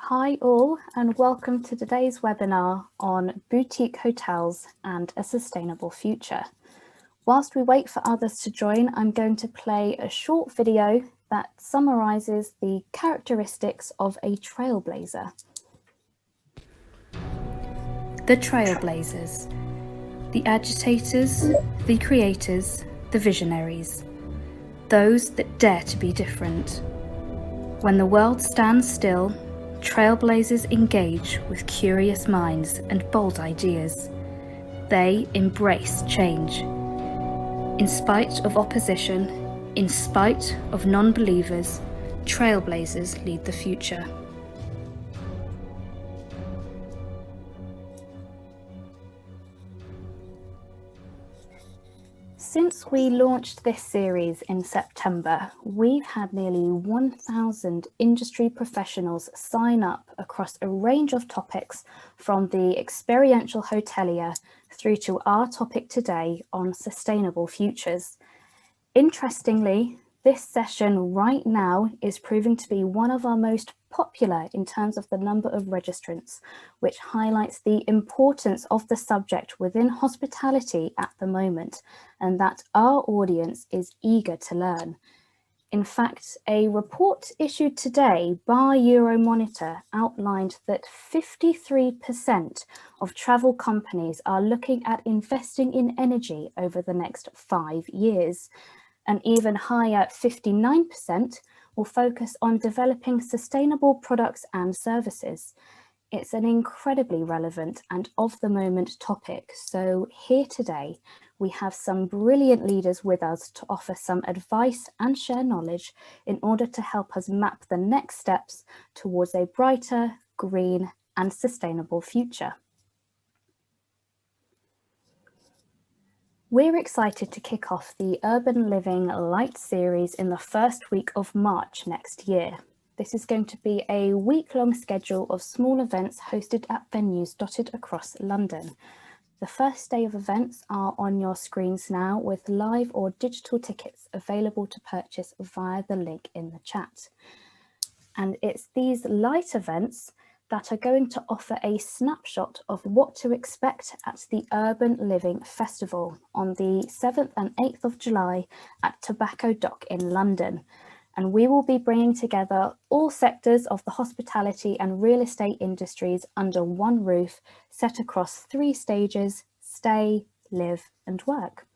Hi all, and welcome to today's webinar on boutique hotels and a sustainable future. Whilst we wait for others to join, I'm going to play a short video that summarises the characteristics of a trailblazer. The Trailblazers, the agitators, the creators, the visionaries, those that dare to be different. When the world stands still, trailblazers engage with curious minds and bold ideas. They embrace change. In spite of opposition, in spite of non-believers, trailblazers lead the future. Since we launched this series in September, we've had nearly 1,000 industry professionals sign up across a range of topics, from the experiential hotelier through to our topic today on sustainable futures. Interestingly, this session right now is proving to be one of our most popular in terms of the number of registrants, which highlights the importance of the subject within hospitality at the moment, and that our audience is eager to learn. In fact, a report issued today by Euromonitor outlined that 53% of travel companies are looking at investing in energy over the next 5 years. An even higher 59% will focus on developing sustainable products and services. It's an incredibly relevant and of the moment topic. So here today, we have some brilliant leaders with us to offer some advice and share knowledge in order to help us map the next steps towards a brighter, green and sustainable future. We're excited to kick off the Urban Living Light series in the first week of March next year. This is going to be a week-long schedule of small events hosted at venues dotted across London. The first day of events are on your screens now, with live or digital tickets available to purchase via the link in the chat. And it's these light events that are going to offer a snapshot of what to expect at the Urban Living Festival on the 7th and 8th of July at Tobacco Dock in London. And we will be bringing together all sectors of the hospitality and real estate industries under one roof, set across 3 stages: stay, live and work.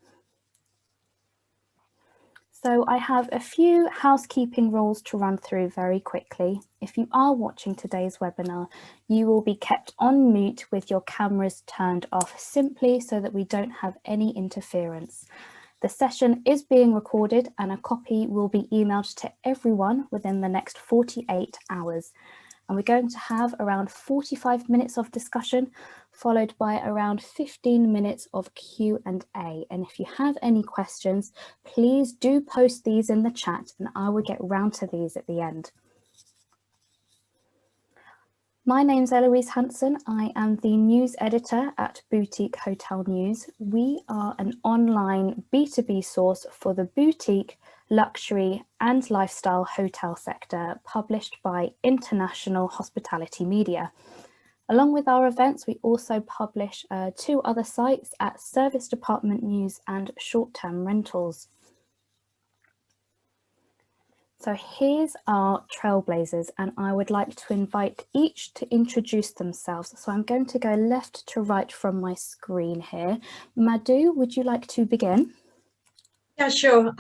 So I have a few housekeeping rules to run through very quickly. If you are watching today's webinar, you will be kept on mute with your cameras turned off, simply so that we don't have any interference. The session is being recorded and a copy will be emailed to everyone within the next 48 hours. And we're going to have around 45 minutes of discussion, followed by around 15 minutes of Q&A. And if you have any questions, please do post these in the chat and I will get round to these at the end. My name's Eloise Hanson. I am the news editor at Boutique Hotel News. We are an online B2B source for the boutique, luxury and lifestyle hotel sector, published by International Hospitality Media. Along with our events, we also publish 2 other sites at Service Department News and Short-Term Rentals. So here's our trailblazers, and I would like to invite each to introduce themselves. So I'm going to go left to right from my screen here. Madhu, would you like to begin? Yeah, sure.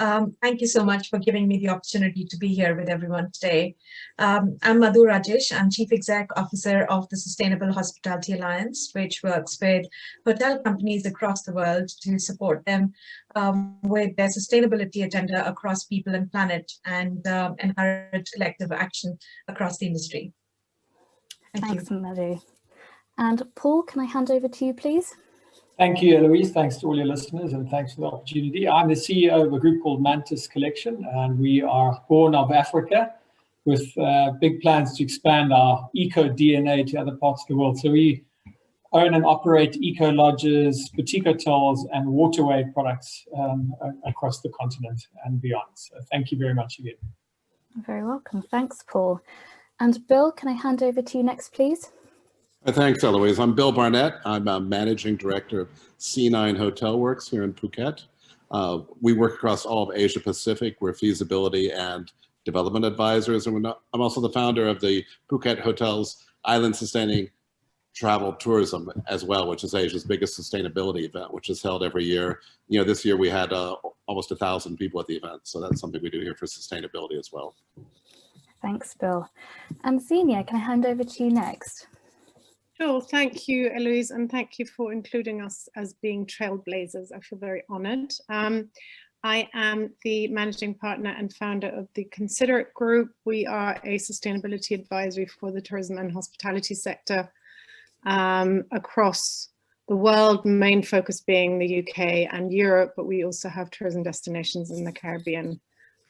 Thank you so much for giving me the opportunity to be here with everyone today. I'm Madhu Rajesh. I'm Chief Exec Officer of the Sustainable Hospitality Alliance, which works with hotel companies across the world to support them with their sustainability agenda across people and planet, and encourage collective action across the industry. Thanks, Madhu. And Paul, can I hand over to you, please? Thank you, Eloise. Thanks to all your listeners and thanks for the opportunity. I'm the CEO of a group called Mantis Collection, and we are born of Africa with big plans to expand our eco DNA to other parts of the world. So we own and operate eco lodges, boutique hotels and waterway products across the continent and beyond. So thank you very much again. You're very welcome. Thanks, Paul. And Bill, can I hand over to you next, please? Thanks, Eloise. I'm Bill Barnett. I'm a Managing Director of C9 Hotelworks here in Phuket. We work across all of Asia Pacific. We're feasibility and development advisors. And I'm also the founder of the Phuket Hotels Island Sustaining Travel Tourism as well, which is Asia's biggest sustainability event, which is held every year. You know, this year we had almost 1,000 people at the event. So that's something we do here for sustainability as well. Thanks, Bill. And Xenia, can I hand over to you next? Sure, thank you, Eloise, and thank you for including us as being Trailblazers. I feel very honored. I am the managing partner and founder of the Considerate Group. We are a sustainability advisory for the tourism and hospitality sector across the world, main focus being the UK and Europe, but we also have tourism destinations in the Caribbean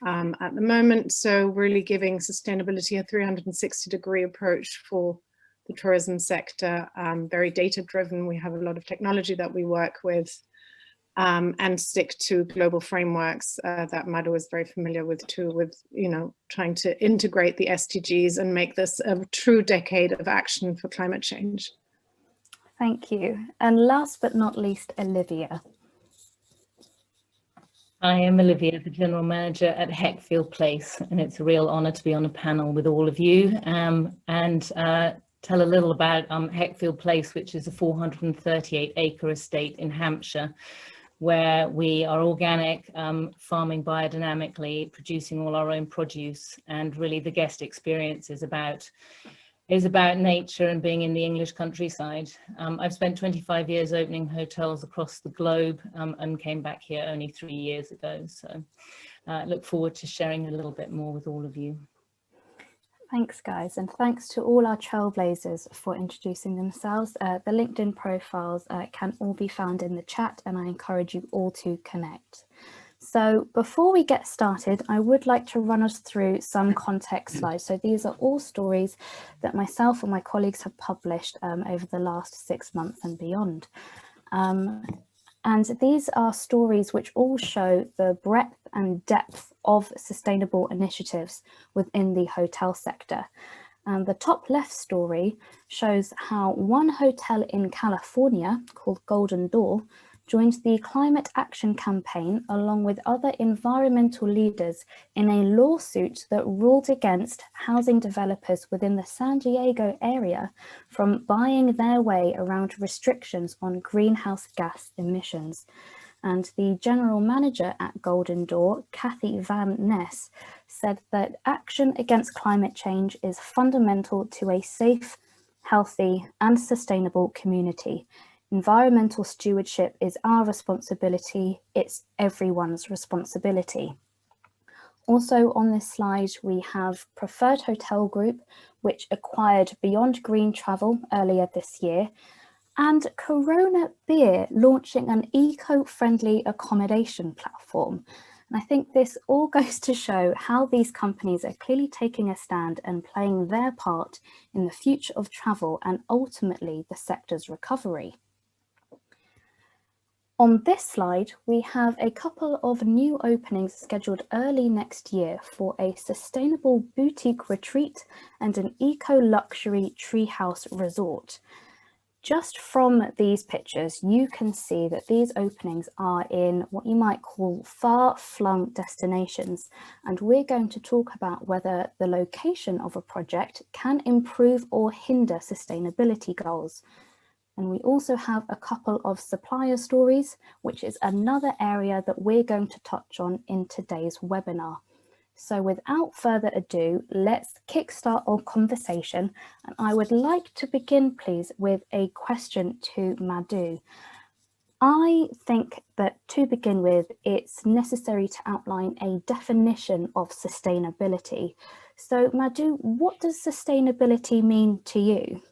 at the moment. So really giving sustainability a 360-degree approach for the tourism sector, very data driven. We have a lot of technology that we work with and stick to global frameworks that Madhu is very familiar with too, with, you know, trying to integrate the SDGs and make this a true decade of action for climate change. Thank you. And last but not least, Olivia. I am Olivia, the General Manager at Heckfield Place, and it's a real honour to be on a panel with all of you and tell a little about Heckfield Place, which is a 438-acre estate in Hampshire, where we are organic, farming biodynamically, producing all our own produce, and really the guest experience is about nature and being in the English countryside. I've spent 25 years opening hotels across the globe and came back here only 3 years ago. So I look forward to sharing a little bit more with all of you. Thanks, guys, and thanks to all our Trailblazers for introducing themselves. The LinkedIn profiles can all be found in the chat, and I encourage you all to connect. So before we get started, I would like to run us through some context slides. So these are all stories that myself and my colleagues have published over the last 6 months and beyond. And these are stories which all show the breadth and depth of sustainable initiatives within the hotel sector. And the top left story shows how one hotel in California called Golden Door joined the climate action campaign along with other environmental leaders in a lawsuit that ruled against housing developers within the San Diego area from buying their way around restrictions on greenhouse gas emissions. And the general manager at Golden Door, Kathy Van Ness, said that action against climate change is fundamental to a safe, healthy, and sustainable community. Environmental stewardship is our responsibility, it's everyone's responsibility. Also on this slide, we have Preferred Hotel Group, which acquired Beyond Green Travel earlier this year, and Corona Beer launching an eco-friendly accommodation platform. And I think this all goes to show how these companies are clearly taking a stand and playing their part in the future of travel and ultimately the sector's recovery. On this slide, we have a couple of new openings scheduled early next year for a sustainable boutique retreat and an eco-luxury treehouse resort. Just from these pictures, you can see that these openings are in what you might call far-flung destinations, and we're going to talk about whether the location of a project can improve or hinder sustainability goals. And we also have a couple of supplier stories, which is another area that we're going to touch on in today's webinar. So without further ado, let's kickstart our conversation. And I would like to begin, please, with a question to Madhu. I think that to begin with, it's necessary to outline a definition of sustainability. So Madhu, what does sustainability mean to you?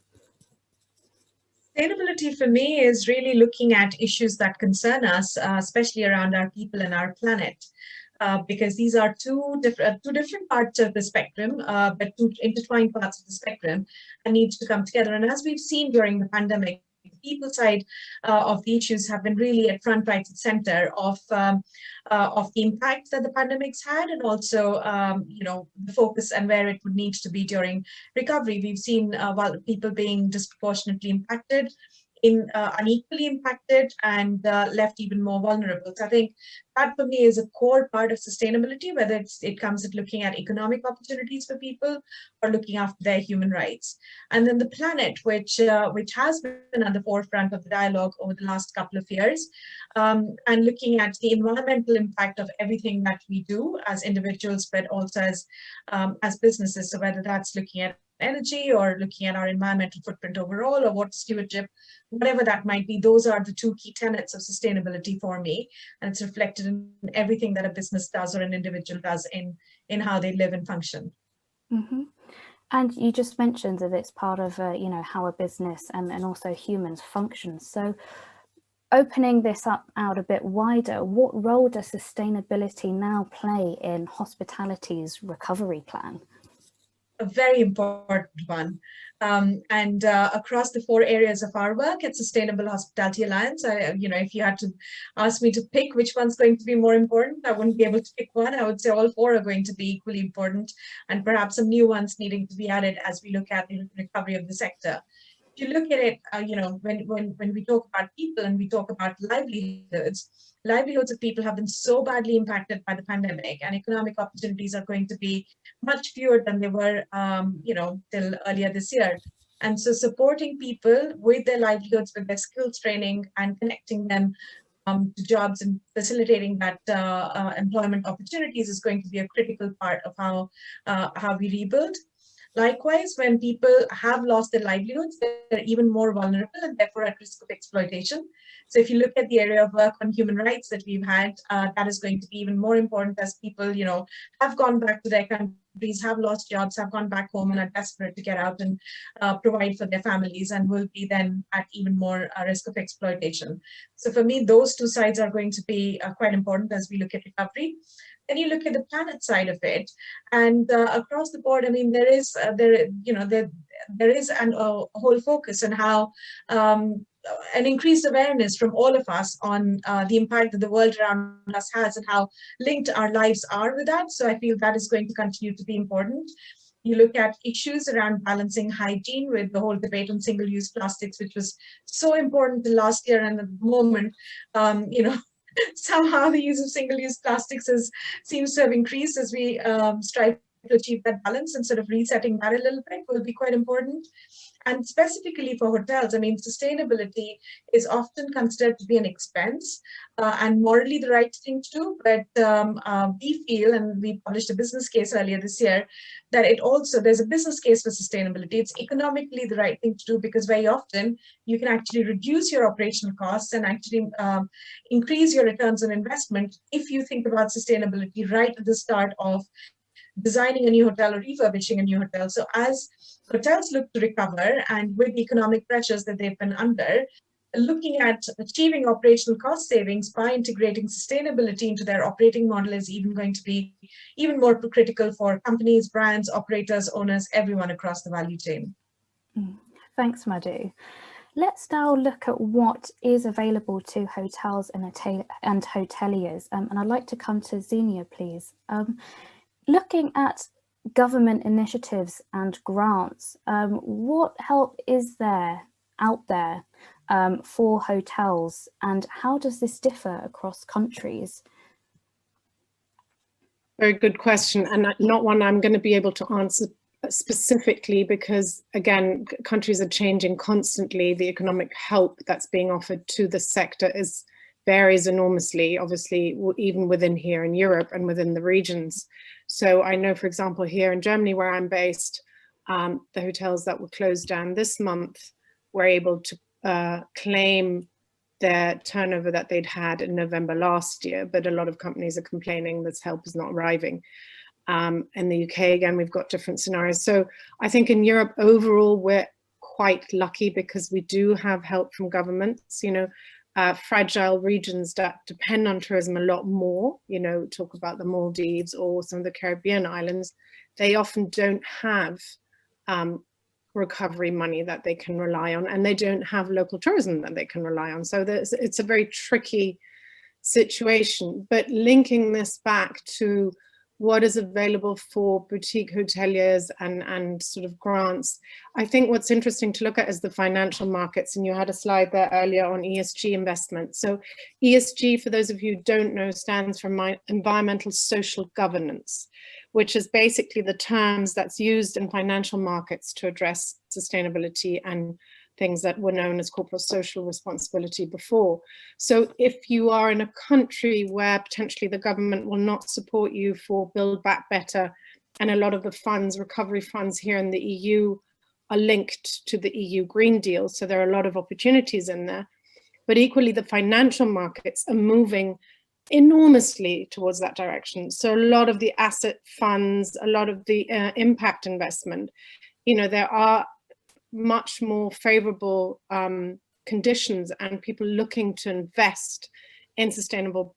Sustainability for me is really looking at issues that concern us, especially around our people and our planet, because these are two different parts of the spectrum, but two intertwined parts of the spectrum that need to come together. And as we've seen during the pandemic, people side of the issues have been really at front, right and center of the impact that the pandemic's had, and also the focus and where it would need to be during recovery. We've seen people being disproportionately impacted, unequally impacted, and left even more vulnerable. So I think that for me is a core part of sustainability, whether it comes at looking at economic opportunities for people or looking after their human rights. And then the planet, which has been at the forefront of the dialogue over the last couple of years, and looking at the environmental impact of everything that we do as individuals, but also as businesses. So whether that's looking at energy or looking at our environmental footprint overall, or water stewardship, whatever that might be, those are the two key tenets of sustainability for me, and it's reflected in everything that a business does or an individual does in how they live and function. Mm-hmm. And you just mentioned that it's part of how a business and also humans function. So opening this up out a bit wider, what role does sustainability now play in hospitality's recovery plan? A very important one. And across the 4 areas of our work at Sustainable Hospitality Alliance, if you had to ask me to pick which one's going to be more important, I wouldn't be able to pick one. I would say all 4 are going to be equally important, and perhaps some new ones needing to be added as we look at the recovery of the sector. If you look at it, when we talk about people and we talk about livelihoods of people have been so badly impacted by the pandemic, and economic opportunities are going to be much fewer than they were, till earlier this year. And so supporting people with their livelihoods, with their skills training, and connecting them to jobs and facilitating that employment opportunities is going to be a critical part of how we rebuild. Likewise, when people have lost their livelihoods, they're even more vulnerable and therefore at risk of exploitation. So if you look at the area of work on human rights that we've had, that is going to be even more important as people, have gone back to their countries, have lost jobs, have gone back home and are desperate to get out and provide for their families, and will be then at even more risk of exploitation. So for me, those 2 sides are going to be quite important as we look at recovery. Then you look at the planet side of it, and across the board, I mean, there is a whole focus on how an increased awareness from all of us on the impact that the world around us has and how linked our lives are with that. So I feel that is going to continue to be important. You look at issues around balancing hygiene with the whole debate on single-use plastics, which was so important the last year, and at the moment, somehow the use of single-use plastics seems to have increased as we strive to achieve that balance, and sort of resetting that a little bit will be quite important. And specifically for hotels, I mean, sustainability is often considered to be an expense and morally the right thing to do. But we feel, and we published a business case earlier this year, that there's a business case for sustainability. It's economically the right thing to do, because very often you can actually reduce your operational costs and actually increase your returns on investment if you think about sustainability right at the start of designing a new hotel or refurbishing a new hotel. So as hotels look to recover, and with the economic pressures that they've been under, looking at achieving operational cost savings by integrating sustainability into their operating model is even going to be even more critical for companies, brands, operators, owners, everyone across the value chain. Thanks, Madhu. Let's now look at what is available to hotels and hoteliers. And I'd like to come to Xenia, please. Looking at government initiatives and grants, what help is there out there for hotels, and how does this differ across countries? Very good question, and not one I'm going to be able to answer specifically, because again, countries are changing constantly. The economic help that's being offered to the sector varies enormously, obviously, even within here in Europe and within the regions. So I know, for example, here in Germany, where I'm based, the hotels that were closed down this month were able to claim their turnover that they'd had in November last year, but a lot of companies are complaining this help is not arriving. In the UK, again, we've got different scenarios. So I think in Europe overall, we're quite lucky because we do have help from governments. Fragile regions that depend on tourism a lot more, talk about the Maldives or some of the Caribbean islands, they often don't have recovery money that they can rely on, and they don't have local tourism that they can rely on. So it's a very tricky situation. But linking this back to what is available for boutique hoteliers and sort of grants, I think what's interesting to look at is the financial markets. And you had a slide there earlier on ESG investment. So ESG, for those of you who don't know, stands for environmental social governance, which is basically the terms that's used in financial markets to address sustainability and things that were known as corporate social responsibility before. So if you are in a country where potentially the government will not support you for Build Back Better, and a lot of the funds, recovery funds here in the EU, are linked to the EU Green Deal, so there are a lot of opportunities in there. But equally, the financial markets are moving enormously towards that direction. So a lot of the asset funds, a lot of the impact investment, there are much more favorable conditions and people looking to invest in sustainable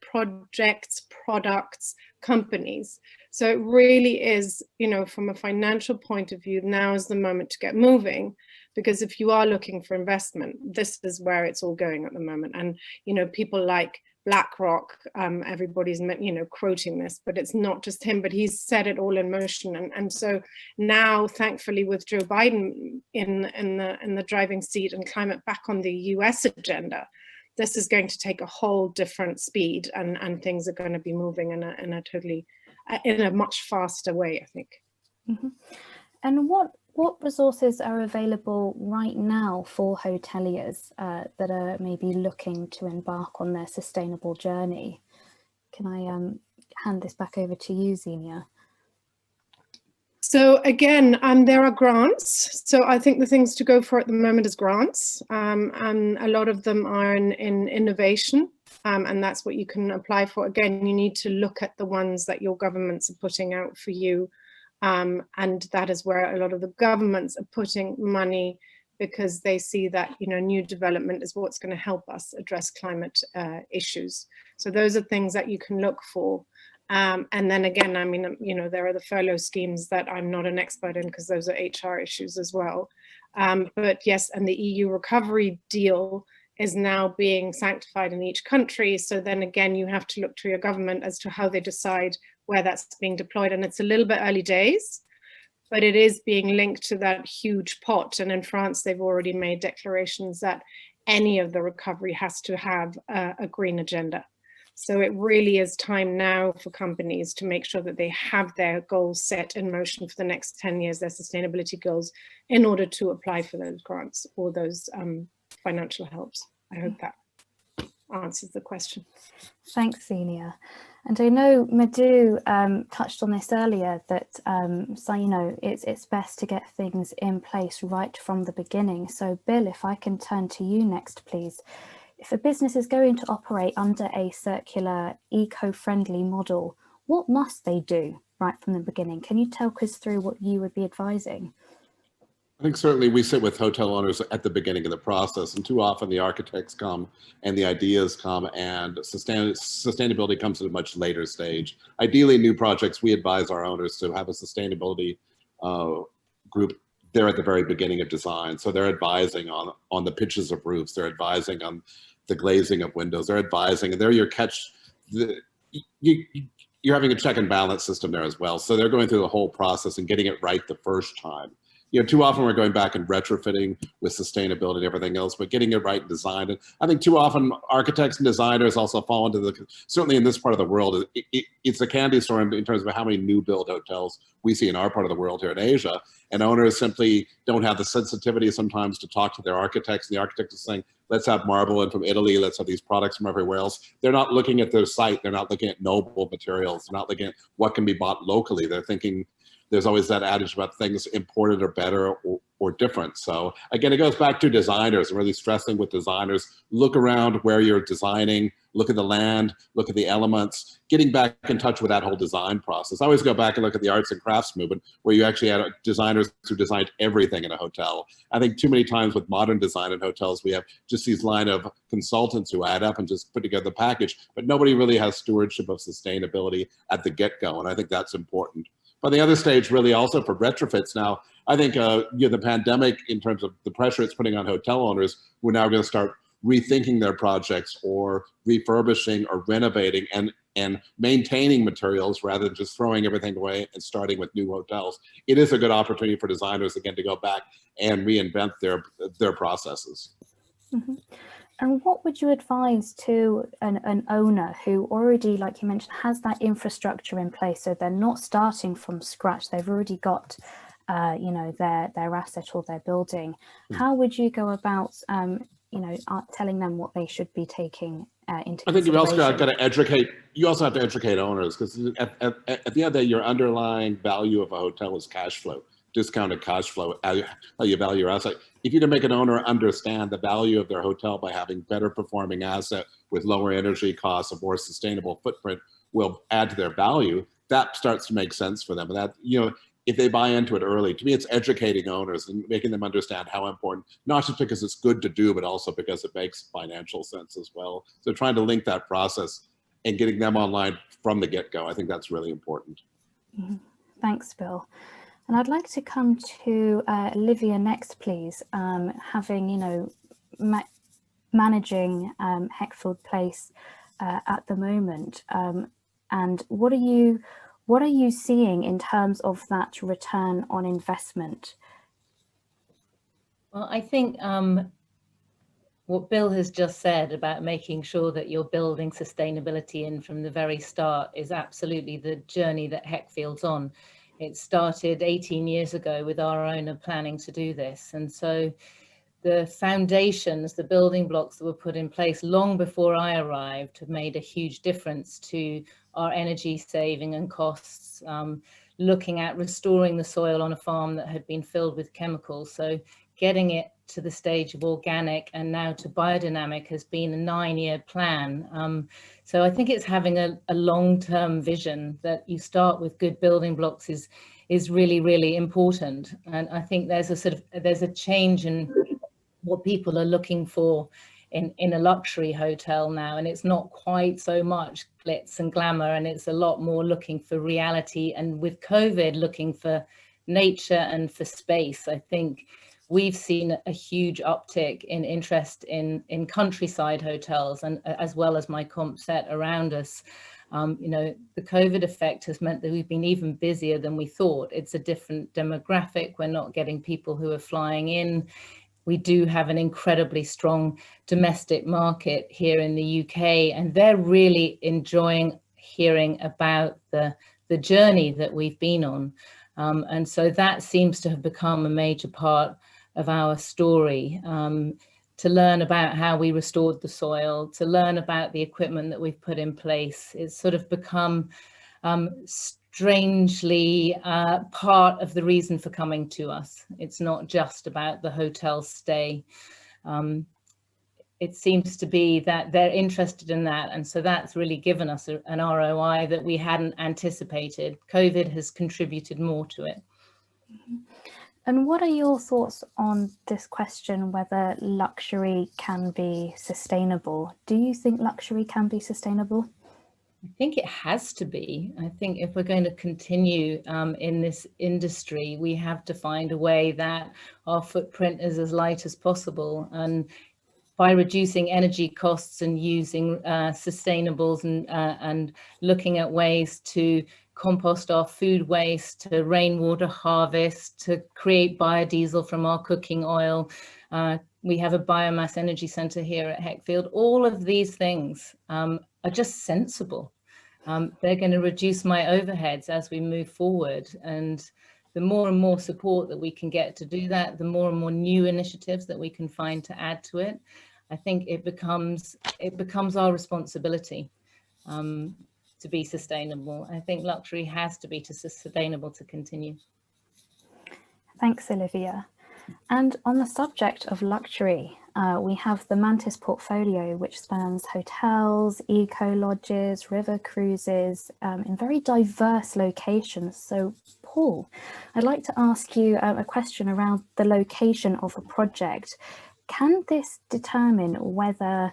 projects, products, companies. So it really is, from a financial point of view, now is the moment to get moving, because if you are looking for investment, this is where it's all going at the moment. And, people like BlackRock, everybody's quoting this, but it's not just him, but he's set it all in motion. And so now, thankfully, with Joe Biden in the driving seat and climate back on the US agenda, this is going to take a whole different speed, and things are going to be moving in a much faster way, I think. Mm-hmm. And what resources are available right now for hoteliers that are maybe looking to embark on their sustainable journey? Can I hand this back over to you, Xenia? So again, there are grants. So I think the things to go for at the moment is grants, and a lot of them are in innovation, and that's what you can apply for. Again, you need to look at the ones that your governments are putting out for you. And that is where a lot of the governments are putting money, because they see that, new development is what's going to help us address climate issues. So those are things that you can look for. And then again, there are the furlough schemes that I'm not an expert in, because those are HR issues as well. But yes, and the EU recovery deal is now being sanctified in each country. So then again, you have to look to your government as to how they decide where that's being deployed. And it's a little bit early days, but it is being linked to that huge pot. And in France, they've already made declarations that any of the recovery has to have a green agenda. So it really is time now for companies to make sure that they have their goals set in motion for the next 10 years, their sustainability goals, in order to apply for those grants or those financial helps. I hope that answers the question. Thanks, Xenia. And I know Madhu touched on this earlier, that it's best to get things in place right from the beginning. So Bill, if I can turn to you next, please. If a business is going to operate under a circular, eco-friendly model, what must they do right from the beginning? Can you talk us through what you would be advising? I think certainly we sit with hotel owners at the beginning of the process, and too often the architects come and the ideas come, and sustainability comes at a much later stage. Ideally, new projects, we advise our owners to have a sustainability group there at the very beginning of design. So they're advising on the pitches of roofs, they're advising on the glazing of windows, they're advising, and they're your you're having a check and balance system there as well. So they're going through the whole process and getting it right the first time. Too often we're going back and retrofitting with sustainability and everything else, but getting it right and designed. And I think too often architects and designers also fall into certainly in this part of the world, it's a candy store in terms of how many new build hotels we see in our part of the world here in Asia. And owners simply don't have the sensitivity sometimes to talk to their architects. And the architects are saying, let's have marble in from Italy, let's have these products from everywhere else. They're not looking at their site. They're not looking at noble materials. They're not looking at what can be bought locally. They're thinking, there's always that adage about things imported are better or different. So again, it goes back to designers, really stressing with designers, look around where you're designing, look at the land, look at the elements, getting back in touch with that whole design process. I always go back and look at the arts and crafts movement, where you actually had designers who designed everything in a hotel. I think too many times with modern design in hotels, we have just these line of consultants who add up and just put together the package, but nobody really has stewardship of sustainability at the get-go, and I think that's important. But the other stage really also for retrofits now, I think the pandemic, in terms of the pressure it's putting on hotel owners, we're now going to start rethinking their projects or refurbishing or renovating and maintaining materials rather than just throwing everything away and starting with new hotels. It is a good opportunity for designers, again, to go back and reinvent their processes. Mm-hmm. And what would you advise to an owner who already, like you mentioned, has that infrastructure in place? So they're not starting from scratch. They've already got, you know, their asset or their building. How would you go about, you know, telling them what they should be taking into consideration? I think you've also got to educate. You also have to educate owners, because at the end of the day, your underlying value of a hotel is cash flow, discounted cash flow, how you value your asset. If you can make an owner understand the value of their hotel by having better performing asset with lower energy costs, a more sustainable footprint will add to their value, that starts to make sense for them. And that, you know, if they buy into it early, to me, it's educating owners and making them understand how important, not just because it's good to do, but also because it makes financial sense as well. So trying to link that process and getting them online from the get-go, I think that's really important. Mm-hmm. Thanks, Bill. And I'd like to come to Olivia next, please. Having, you know, managing Heckfield Place at the moment, and what are you seeing in terms of that return on investment? Well, I think what Bill has just said about making sure that you're building sustainability in from the very start is absolutely the journey that Heckfield's on. It started 18 years ago with our owner planning to do this. And so the foundations, the building blocks that were put in place long before I arrived have made a huge difference to our energy saving and costs, looking at restoring the soil on a farm that had been filled with chemicals. So getting it to the stage of organic and now to biodynamic has been a 9-year plan. So I think it's having a long-term vision that you start with good building blocks is really, really important. And I think there's a change in what people are looking for in a luxury hotel now, and it's not quite so much glitz and glamour, and it's a lot more looking for reality, and with COVID looking for nature and for space. I think we've seen a huge uptick in interest in countryside hotels, and as well as my comp set around us. You know, the COVID effect has meant that we've been even busier than we thought. It's a different demographic. We're not getting people who are flying in. We do have an incredibly strong domestic market here in the UK, and they're really enjoying hearing about the journey that we've been on. And so that seems to have become a major part of our story, to learn about how we restored the soil, to learn about the equipment that we've put in place. It's sort of become strangely part of the reason for coming to us. It's not just about the hotel stay. It seems to be that they're interested in that. And so that's really given us an ROI that we hadn't anticipated. COVID has contributed more to it. And what are your thoughts on this question, whether luxury can be sustainable? Do you think luxury can be sustainable? I think it has to be. I think if we're going to continue in this industry, we have to find a way that our footprint is as light as possible. And by reducing energy costs and using sustainables and looking at ways to compost our food waste, to rainwater harvest, to create biodiesel from our cooking oil. We have a biomass energy centre here at Heckfield. All of these things are just sensible. They're going to reduce my overheads as we move forward. And the more and more support that we can get to do that, the more and more new initiatives that we can find to add to it, I think it becomes our responsibility to be sustainable. I think luxury has to be sustainable to continue. Thanks, Olivia. And on the subject of luxury, we have the Mantis portfolio, which spans hotels, eco-lodges, river cruises in very diverse locations. So, Paul, I'd like to ask you a question around the location of a project. Can this determine whether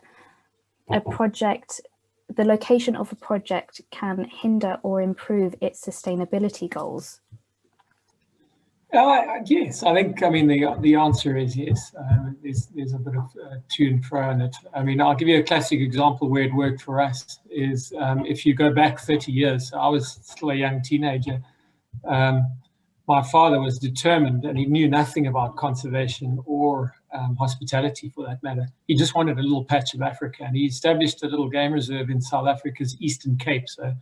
the location of a project can hinder or improve its sustainability goals? Yes, I think, I mean, the answer is yes. There's a bit of to and fro in it. I mean, I'll give you a classic example where it worked for us is if you go back 30 years, I was still a young teenager. My father was determined, and he knew nothing about conservation or hospitality for that matter. He just wanted a little patch of Africa, and he established a little game reserve in South Africa's Eastern Cape. So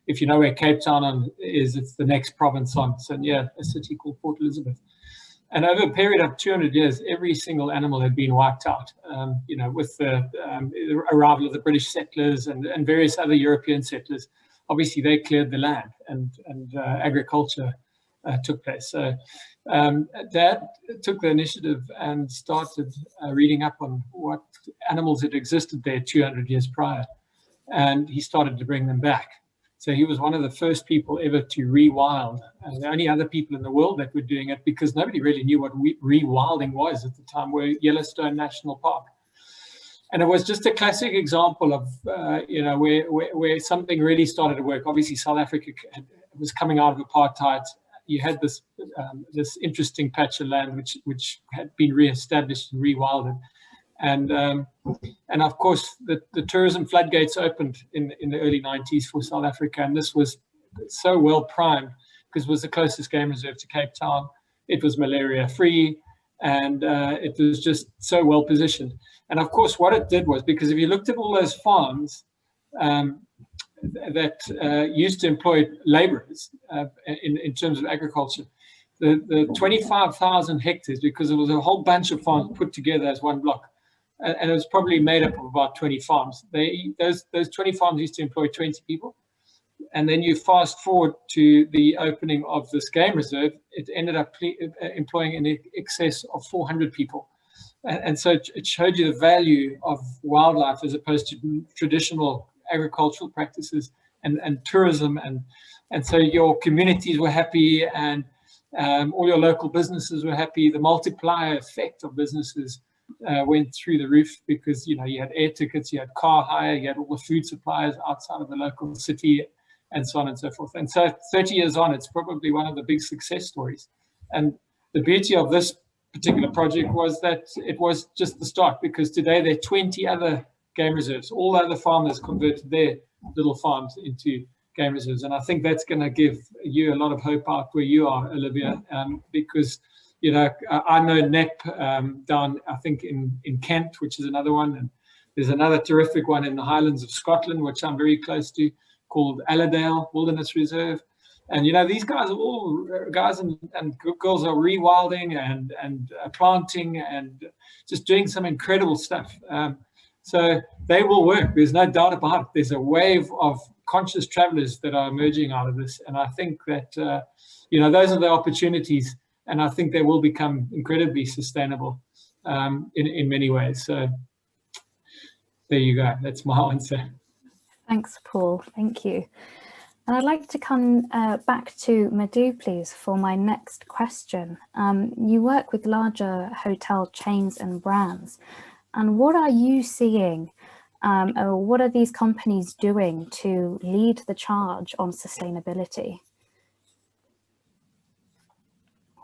if you know where Cape Town is, it's the next province on. So near a city called Port Elizabeth. And over a period of 200 years, every single animal had been wiped out, you know, with the arrival of the British settlers and various other European settlers. Obviously, they cleared the land and agriculture took place. So Dad took the initiative and started reading up on what animals had existed there 200 years prior. And he started to bring them back. So he was one of the first people ever to rewild. The only other people in the world that were doing it, because nobody really knew what rewilding was at the time, were Yellowstone National Park. And it was just a classic example of, you know, where something really started to work. Obviously, South Africa was coming out of apartheid. You had this this interesting patch of land which had been re-established and rewilded. And of course, the tourism floodgates opened in the early 90s for South Africa. And this was so well primed because it was the closest game reserve to Cape Town. It was malaria free, and it was just so well positioned. And of course, what it did was, because if you looked at all those farms that used to employ laborers in terms of agriculture, the 25,000 hectares, because there was a whole bunch of farms put together as one block, and it was probably made up of about 20 farms. Those 20 farms used to employ 20 people. And then you fast forward to the opening of this game reserve, it ended up employing in excess of 400 people. And so it showed you the value of wildlife as opposed to traditional agricultural practices and tourism. And so your communities were happy, and all your local businesses were happy. The multiplier effect of businesses went through the roof because, you know, you had air tickets, you had car hire, you had all the food suppliers outside of the local city, and so on and so forth. And so 30 years on, it's probably one of the big success stories. And the beauty of this particular project was that it was just the start, because today there are 20 other game reserves. All other farmers converted their little farms into game reserves. And I think that's going to give you a lot of hope out where you are, Olivia, because, you know, I know NEP down, I think, in Kent, which is another one. And there's another terrific one in the Highlands of Scotland, which I'm very close to, called Allerdale Wilderness Reserve. And, you know, these guys are all, guys and girls are rewilding and planting and just doing some incredible stuff. So they will work. There's no doubt about it. There's a wave of conscious travelers that are emerging out of this. And I think that, you know, those are the opportunities. And I think they will become incredibly sustainable in many ways. So there you go. That's my answer. Thanks, Paul. Thank you. And I'd like to come back to Madhu, please, for my next question. You work with larger hotel chains and brands. And what are you seeing, or what are these companies doing to lead the charge on sustainability?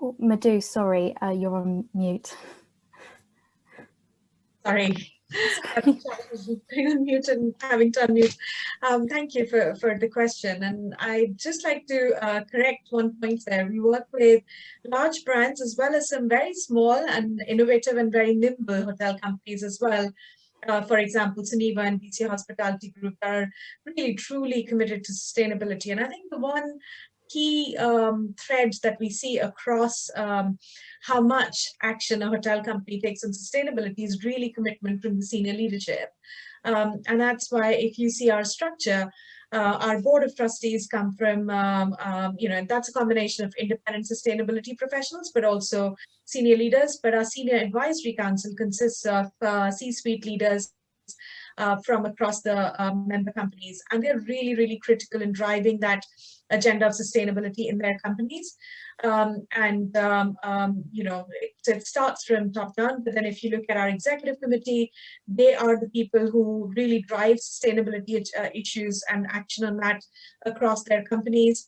Oh, Madhu, sorry, you're on mute. Sorry. Putting on mute and having to unmute. Thank you for the question. And I'd just like to correct one point there. We work with large brands as well as some very small and innovative and very nimble hotel companies as well. For example, Geneva and BC Hospitality Group are really truly committed to sustainability. And I think the one key thread that we see across how much action a hotel company takes on sustainability is really commitment from the senior leadership. And that's why if you see our structure, our board of trustees come from, you know, and that's a combination of independent sustainability professionals, but also senior leaders. But our senior advisory council consists of C-suite leaders from across the member companies. And they're really, really critical in driving that agenda of sustainability in their companies. You know, it starts from top down, but then if you look at our executive committee, they are the people who really drive sustainability issues and action on that across their companies.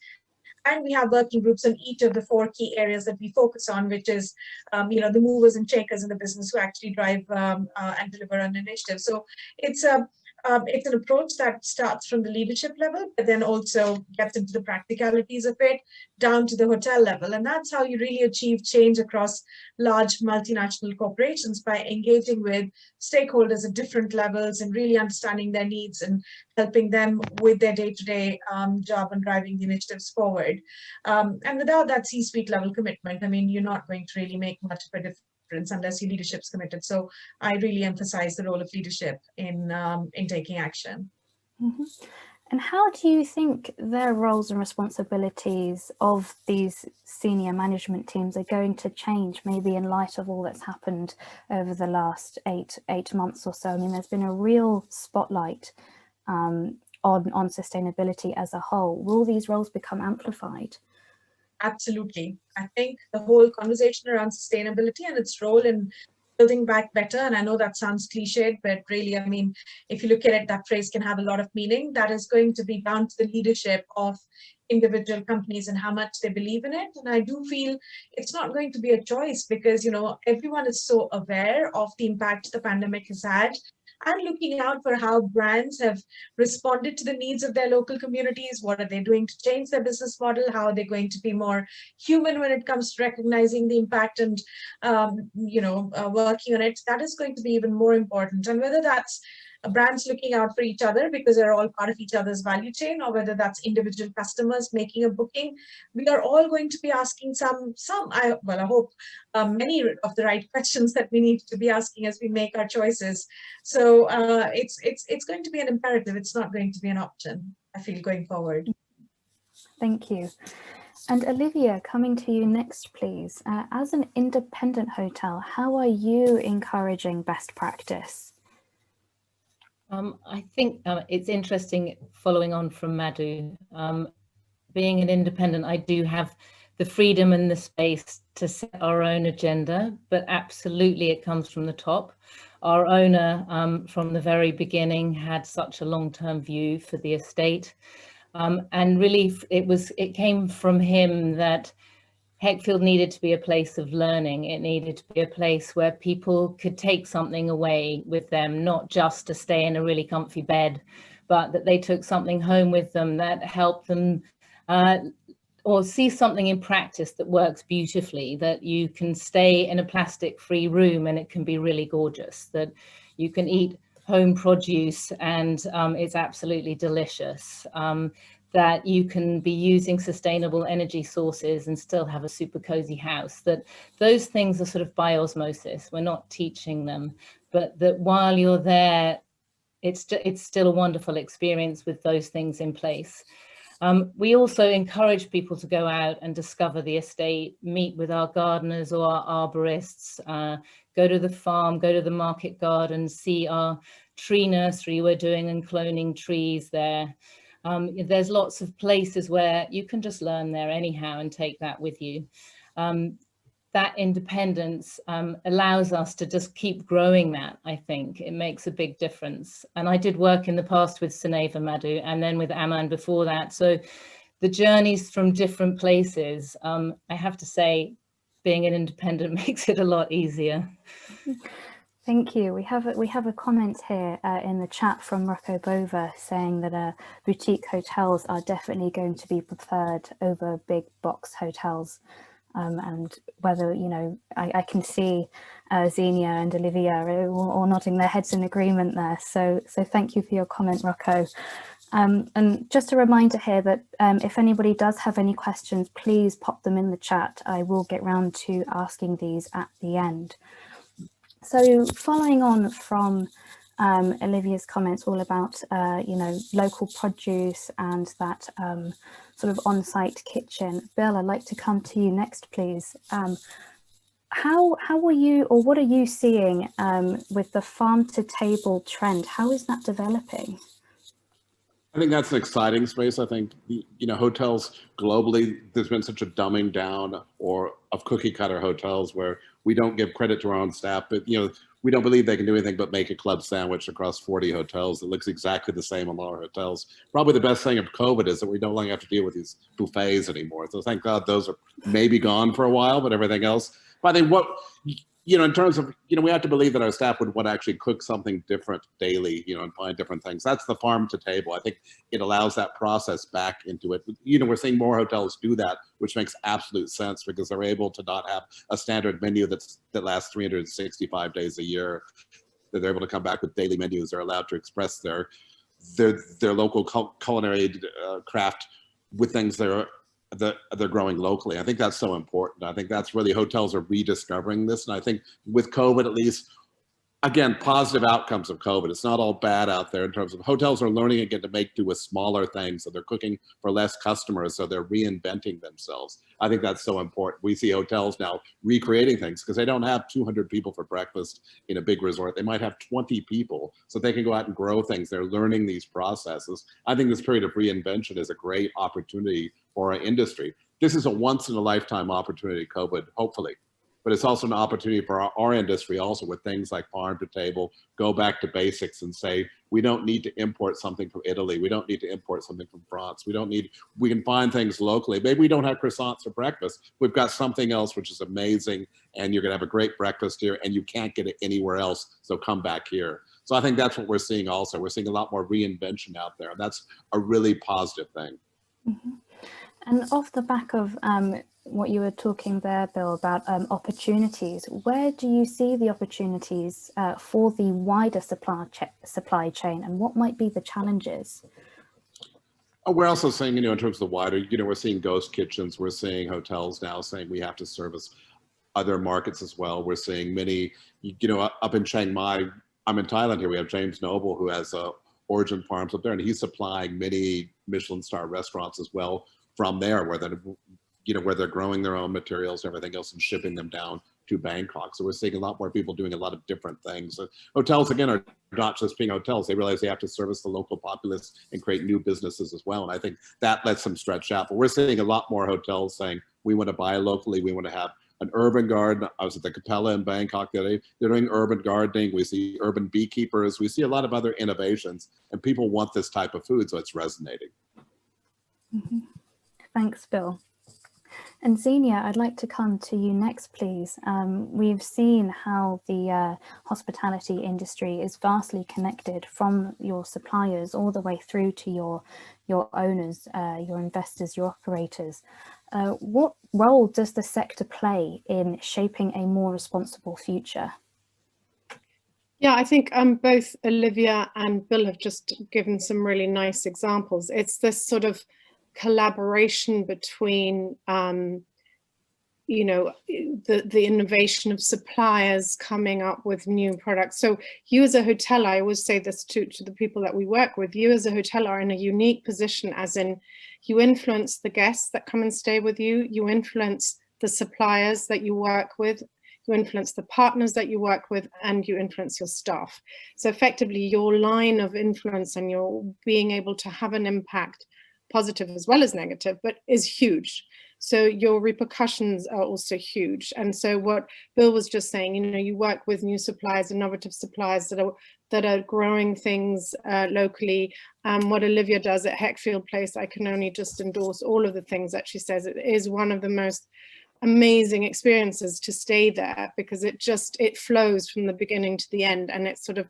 And we have working groups on each of the 4 key areas that we focus on, which is, the movers and shakers in the business who actually drive and deliver on initiatives. So it's an approach that starts from the leadership level, but then also gets into the practicalities of it down to the hotel level. And that's how you really achieve change across large multinational corporations, by engaging with stakeholders at different levels and really understanding their needs and helping them with their day-to-day job and driving the initiatives forward. And without that C-suite level commitment, I mean, you're not going to really make much of a difference unless your leadership's committed. So I really emphasize the role of leadership in taking action. Mm-hmm. And how do you think their roles and responsibilities of these senior management teams are going to change, maybe in light of all that's happened over the last eight months or so? I mean, there's been a real spotlight on sustainability as a whole. Will these roles become amplified? Absolutely. I think the whole conversation around sustainability and its role in building back better, and I know that sounds cliched, but really, I mean, if you look at it, that phrase can have a lot of meaning. That is going to be down to the leadership of individual companies and how much they believe in it. And I do feel it's not going to be a choice, because, everyone is so aware of the impact the pandemic has had, and looking out for how brands have responded to the needs of their local communities. What are they doing to change their business model? How are they going to be more human when it comes to recognizing the impact and, working on it? That is going to be even more important. And whether that's brands looking out for each other because they're all part of each other's value chain, or whether that's individual customers making a booking, we are all going to be asking I hope many of the right questions that we need to be asking as we make our choices. So it's going to be an imperative. It's not going to be an option, I feel, going forward. Thank you. And Olivia, coming to you next, please. As an independent hotel, how are you encouraging best practice? I think it's interesting, following on from Madhu, being an independent, I do have the freedom and the space to set our own agenda, but absolutely it comes from the top. Our owner from the very beginning had such a long-term view for the estate. And really it came from him that Heckfield needed to be a place of learning. It needed to be a place where people could take something away with them, not just to stay in a really comfy bed, but that they took something home with them that helped them or see something in practice that works beautifully, that you can stay in a plastic-free room and it can be really gorgeous, that you can eat home produce and it's absolutely delicious. That you can be using sustainable energy sources and still have a super cozy house, that those things are sort of by osmosis. We're not teaching them, but that while you're there, it's still a wonderful experience with those things in place. We also encourage people to go out and discover the estate, meet with our gardeners or our arborists, go to the farm, go to the market garden, see our tree nursery we're doing and cloning trees there. There's lots of places where you can just learn there anyhow and take that with you. That independence allows us to just keep growing that, I think. It makes a big difference. And I did work in the past with Suneva, Madhu, and then with Aman before that. So the journeys from different places, I have to say, being an independent makes it a lot easier. Thank you. We have a comment here in the chat from Rocco Bova saying that boutique hotels are definitely going to be preferred over big box hotels. And whether, I can see Xenia and Olivia all nodding their heads in agreement there. So thank you for your comment, Rocco. And just a reminder here that if anybody does have any questions, please pop them in the chat. I will get round to asking these at the end. So following on from Olivia's comments all about, local produce and that sort of on-site kitchen. Bill, I'd like to come to you next, please. How are you, or what are you seeing with the farm-to-table trend? How is that developing? I think that's an exciting space. I think, hotels globally, there's been such a dumbing down of cookie cutter hotels where we don't give credit to our own staff, but, we don't believe they can do anything but make a club sandwich across 40 hotels that looks exactly the same in all our hotels. Probably the best thing of COVID is that we no longer have to deal with these buffets anymore. So thank God those are maybe gone for a while, but everything else. But I think what, in terms of, we have to believe that our staff would want to actually cook something different daily, and find different things. That's the farm to table. I think it allows that process back into it. We're seeing more hotels do that, which makes absolute sense because they're able to not have a standard menu that lasts 365 days a year. That they're able to come back with daily menus. They're allowed to express their local culinary craft with things they're growing locally. I think that's so important. I think that's really, hotels are rediscovering this. And I think with COVID, at least, again, positive outcomes of COVID. It's not all bad out there in terms of hotels are learning again to make do with smaller things. So they're cooking for less customers. So they're reinventing themselves. I think that's so important. We see hotels now recreating things because they don't have 200 people for breakfast in a big resort. They might have 20 people, so they can go out and grow things. They're learning these processes. I think this period of reinvention is a great opportunity for our industry. This is a once in a lifetime opportunity, COVID, hopefully. But it's also an opportunity for our industry also with things like farm to table, go back to basics and say, we don't need to import something from Italy. We don't need to import something from France. We can find things locally. Maybe we don't have croissants for breakfast. We've got something else which is amazing, and you're gonna have a great breakfast here and you can't get it anywhere else, so come back here. So I think that's what we're seeing also. We're seeing a lot more reinvention out there, and that's a really positive thing. Mm-hmm. And off the back of what you were talking there, Bill, about opportunities, where do you see the opportunities for the wider supply chain, and what might be the challenges? We're also seeing, in terms of the wider, we're seeing ghost kitchens. We're seeing hotels now saying we have to service other markets as well. We're seeing many, up in Chiang Mai, I'm in Thailand here, we have James Noble, who has Origin Farms up there, and he's supplying many Michelin star restaurants as well from there, where they're growing their own materials and everything else and shipping them down to Bangkok. So we're seeing a lot more people doing a lot of different things. Hotels, again, are not just being hotels. They realize they have to service the local populace and create new businesses as well. And I think that lets them stretch out. But we're seeing a lot more hotels saying, we want to buy locally. We want to have an urban garden. I was at the Capella in Bangkok the other day. They're doing urban gardening. We see urban beekeepers. We see a lot of other innovations, and people want this type of food, so it's resonating. Mm-hmm. Thanks, Bill. And Xenia, I'd like to come to you next, please. We've seen how the hospitality industry is vastly connected from your suppliers all the way through to your owners, your investors, your operators. What role does the sector play in shaping a more responsible future? Yeah, I think both Olivia and Bill have just given some really nice examples. It's this sort of collaboration between the innovation of suppliers coming up with new products. So you as a hotel, I always say this to the people that we work with, you as a hotel are in a unique position, as in you influence the guests that come and stay with you, you influence the suppliers that you work with, you influence the partners that you work with, and you influence your staff. So effectively your line of influence and your being able to have an impact, positive as well as negative, but is huge. So your repercussions are also huge. And so what Bill was just saying, you work with new suppliers, innovative suppliers that are growing things locally. What Olivia does at Heckfield Place, I can only just endorse all of the things that she says. It is one of the most amazing experiences to stay there, because it flows from the beginning to the end, and it sort of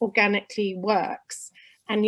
organically works. And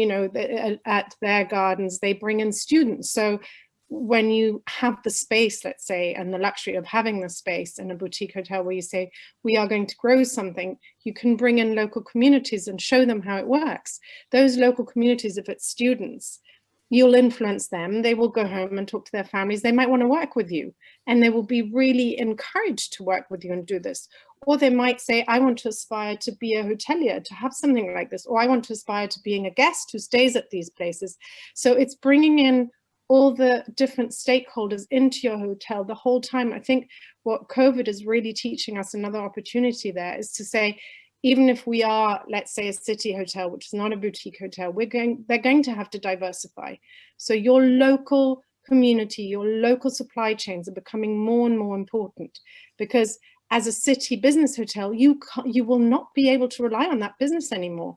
at their gardens, they bring in students. So when you have the space, let's say, and the luxury of having the space in a boutique hotel where you say, we are going to grow something, you can bring in local communities and show them how it works. Those local communities, if it's students, you'll influence them. They will go home and talk to their families. They might want to work with you, and they will be really encouraged to work with you and do this. Or they might say, I want to aspire to be a hotelier, to have something like this, or I want to aspire to being a guest who stays at these places. So it's bringing in all the different stakeholders into your hotel the whole time. I think what COVID is really teaching us, another opportunity there, is to say, even if we are, let's say, a city hotel, which is not a boutique hotel, they're going to have to diversify. So your local community, your local supply chains are becoming more and more important, because as a city business hotel, you will not be able to rely on that business anymore.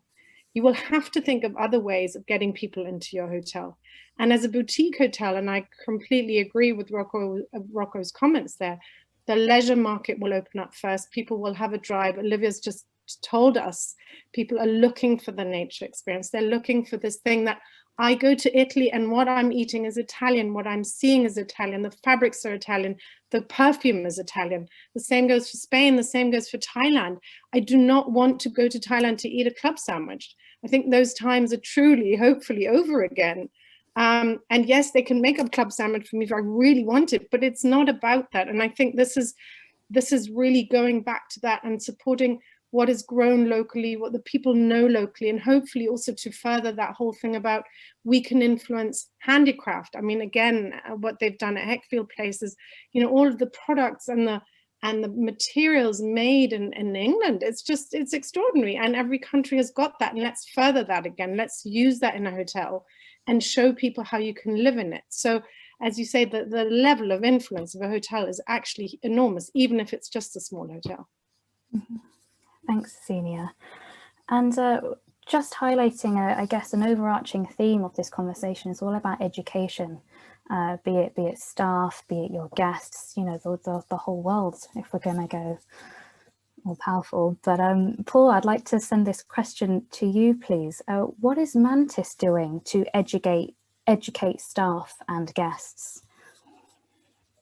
You will have to think of other ways of getting people into your hotel. And as a boutique hotel, and I completely agree with Rocco's comments there, the leisure market will open up first. People will have a drive. Olivia's just told us people are looking for the nature experience. They're looking for this thing that I go to Italy and what I'm eating is Italian, what I'm seeing is Italian, the fabrics are Italian, the perfume is Italian. The same goes for Spain, the same goes for Thailand. I do not want to go to Thailand to eat a club sandwich. I think those times are truly, hopefully, over again. And yes, they can make a club sandwich for me if I really want it, but it's not about that. And I think this is really going back to that and supporting what is grown locally, what the people know locally, and hopefully also to further that whole thing about we can influence handicraft. I mean, again, what they've done at Heckfield Place is, you know, all of the products and the materials made in England, it's extraordinary. And every country has got that. And let's further that again. Let's use that in a hotel and show people how you can live in it. So as you say, the level of influence of a hotel is actually enormous, even if it's just a small hotel. Mm-hmm. Thanks, Xenia. And just highlighting, I guess, an overarching theme of this conversation is all about education, be it staff, be it your guests, you know, the whole world, if we're going to go all powerful. But Paul, I'd like to send this question to you, please. What is Mantis doing to educate staff and guests?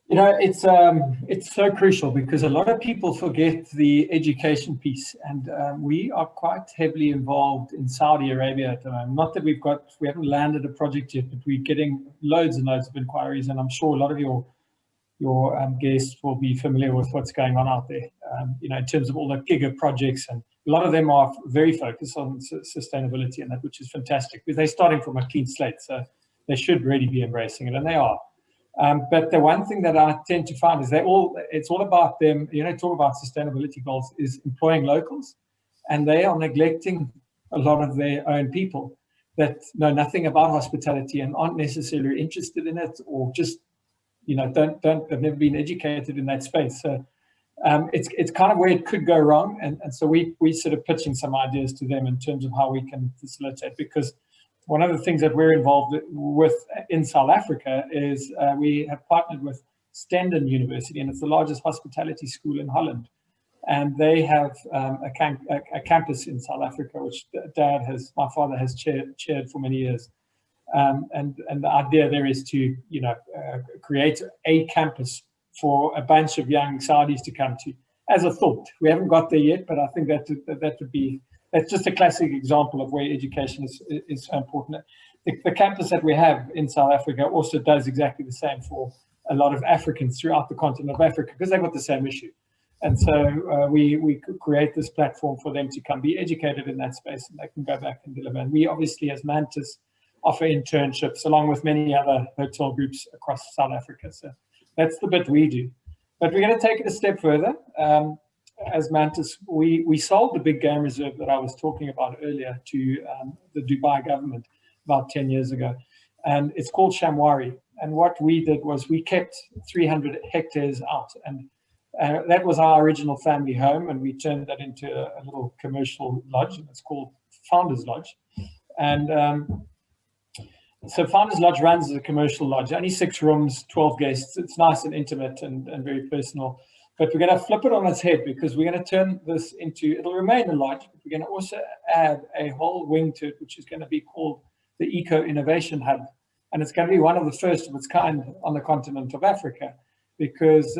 You know, it's so crucial because a lot of people forget the education piece, and we are quite heavily involved in Saudi Arabia at the moment. Not that we haven't landed a project yet, but we're getting loads and loads of inquiries, and I'm sure a lot of your guests will be familiar with what's going on out there. You know, in terms of all the giga projects, and a lot of them are very focused on sustainability and that, which is fantastic because they're starting from a clean slate, so they should really be embracing it, and they are. But the one thing that I tend to find is it's all about them, you know, talk about sustainability goals is employing locals, and they are neglecting a lot of their own people that know nothing about hospitality and aren't necessarily interested in it, or just, you know, have never been educated in that space. So it's kind of where it could go wrong. And so we sort of pitching some ideas to them in terms of how we can facilitate, because one of the things that we're involved with in South Africa is we have partnered with Stenden University, and it's the largest hospitality school in Holland. And they have a campus in South Africa, which my father has chaired for many years. And the idea there is to, you know, create a campus for a bunch of young Saudis to come to as a thought. We haven't got there yet, but I think that would be, that's just a classic example of where education is so important. The campus that we have in South Africa also does exactly the same for a lot of Africans throughout the continent of Africa, because they've got the same issue. And so we create this platform for them to come be educated in that space, and they can go back and deliver. And we obviously, as Mantis, offer internships along with many other hotel groups across South Africa. So that's the bit we do. But we're going to take it a step further. As Mantis, we sold the big game reserve that I was talking about earlier to the Dubai government about 10 years ago. And it's called Shamwari. And what we did was we kept 300 hectares out. And that was our original family home. And we turned that into a little commercial lodge. And it's called Founders Lodge. And so Founders Lodge runs as a commercial lodge, only 6 rooms, 12 guests. It's nice and intimate and very personal. But we're going to flip it on its head, because we're going to turn this into, it'll remain a lodge, but we're going to also add a whole wing to it, which is going to be called the Eco Innovation Hub. And it's going to be one of the first of its kind on the continent of Africa, because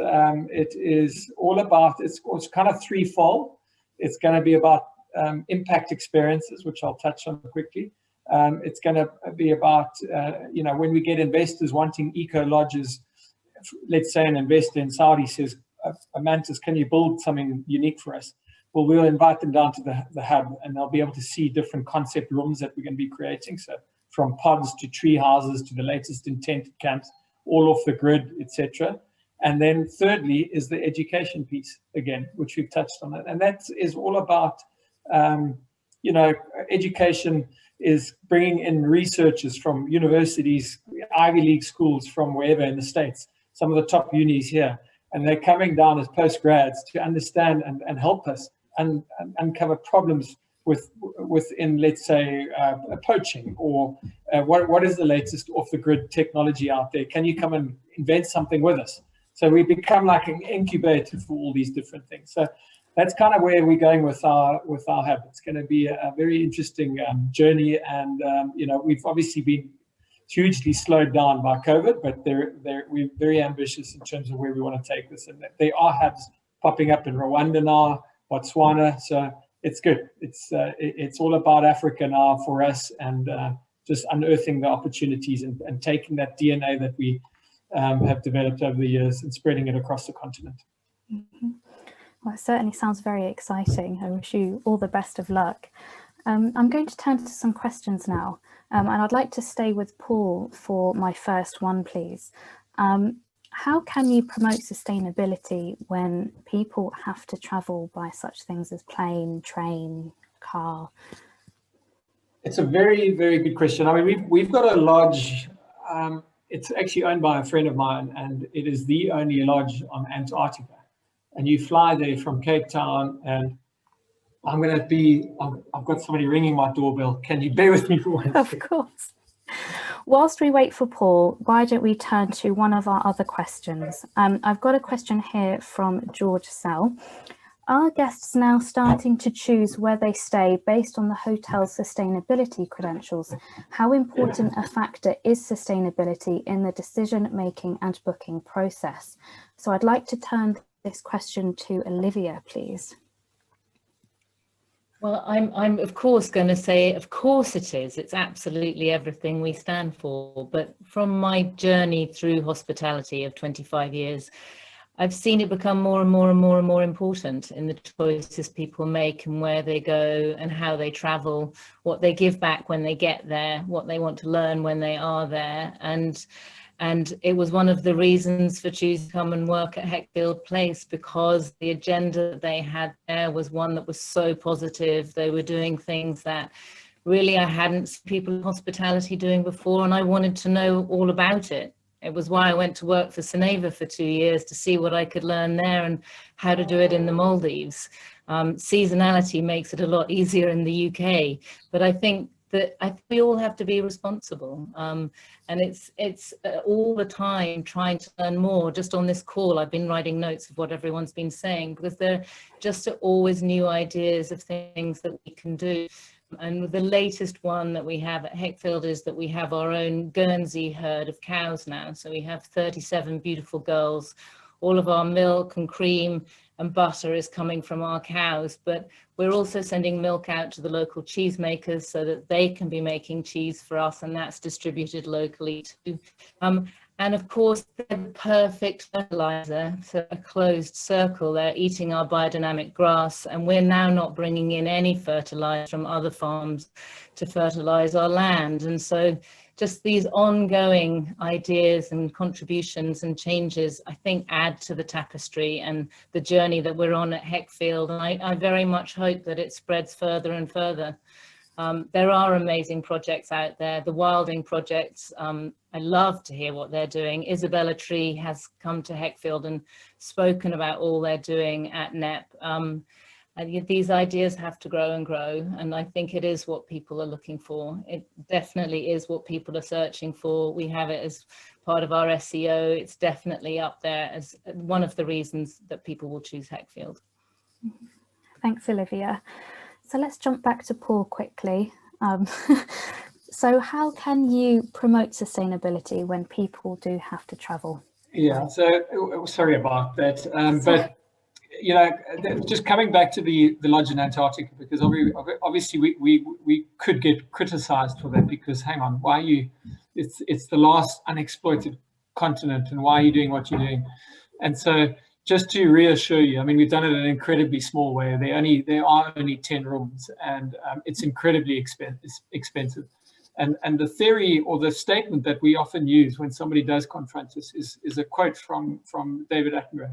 it is all about, it's kind of threefold. It's going to be about impact experiences, which I'll touch on quickly. It's going to be about, you know, when we get investors wanting eco lodges, let's say an investor in Saudi says, Mantis, can you build something unique for us? Well, we'll invite them down to the hub, and they'll be able to see different concept rooms that we're going to be creating. So from pods to tree houses to the latest in tented camps, all off the grid, etc. And then thirdly is the education piece again, which we've touched on it. And that is all about, you know, education is bringing in researchers from universities, Ivy League schools from wherever in the States, some of the top unis here. and they're coming down as postgrads to understand and help us and uncover problems within, let's say, poaching, or what is the latest off-the-grid technology out there? Can you come and invent something with us? So we become like an incubator for all these different things. So that's kind of where we're going with our hub. It's going to be a very interesting journey, and we've obviously been hugely slowed down by COVID, but we're very ambitious in terms of where we want to take this. And there are hubs popping up in Rwanda now, Botswana. So it's good. It's all about Africa now for us, and just unearthing the opportunities and taking that DNA that we have developed over the years and spreading it across the continent. Mm-hmm. Well, it certainly sounds very exciting. I wish you all the best of luck. I'm going to turn to some questions now, and I'd like to stay with Paul for my first one, please. How can you promote sustainability when people have to travel by such things as plane, train, car? It's a very, very good question. I mean, we've got a lodge. It's actually owned by a friend of mine, and it is the only lodge on Antarctica. And you fly there from Cape Town, and I've got somebody ringing my doorbell. Can you bear with me for 1 second? Of course. Whilst we wait for Paul, why don't we turn to one of our other questions? I've got a question here from George Sell. Are guests now starting to choose where they stay based on the hotel's sustainability credentials? How important a factor is sustainability in the decision-making and booking process? So I'd like to turn this question to Olivia, please. Well, I'm of course going to say, of course it is. It's absolutely everything we stand for. But from my journey through hospitality of 25 years, I've seen it become more and more and more and more important in the choices people make and where they go and how they travel, what they give back when they get there, what they want to learn when they are there. And it was one of the reasons for choosing to come and work at Heckfield Place, because the agenda that they had there was one that was so positive. They were doing things that really I hadn't seen people in hospitality doing before, and I wanted to know all about it. It was why I went to work for Seneva for 2 years, to see what I could learn there and how to do it in the Maldives. Seasonality makes it a lot easier in the UK, but I think that we all have to be responsible, and it's all the time trying to learn more. Just on this call, I've been writing notes of what everyone's been saying, because there just are always new ideas of things that we can do. And the latest one that we have at Heckfield is that we have our own Guernsey herd of cows now. So we have 37 beautiful girls. All of our milk and cream and butter is coming from our cows, but we're also sending milk out to the local cheesemakers so that they can be making cheese for us, and that's distributed locally too. And of course, they're the perfect fertilizer, so a closed circle. They're eating our biodynamic grass, and we're now not bringing in any fertilizer from other farms to fertilize our land. And so just these ongoing ideas and contributions and changes, I think, add to the tapestry and the journey that we're on at Heckfield. And I very much hope that it spreads further and further. There are amazing projects out there. The Wilding projects, I love to hear what they're doing. Isabella Tree has come to Heckfield and spoken about all they're doing at NEP. And these ideas have to grow and grow, and I think it is what people are looking for. It definitely is what people are searching for. We have it as part of our SEO. It's definitely up there as one of the reasons that people will choose Heckfield. Thanks, Olivia. So let's jump back to Paul quickly. So how can you promote sustainability when people do have to travel? Yeah, so sorry about that, but you know, just coming back to the lodge in Antarctica, because obviously we could get criticized for that, because hang on, why are you, it's the last unexploited continent, and why are you doing what you're doing? And so just to reassure you, I mean, we've done it in an incredibly small way. There are only 10 rooms, and it's incredibly expensive. And the theory or the statement that we often use when somebody does confront us is a quote from David Attenborough.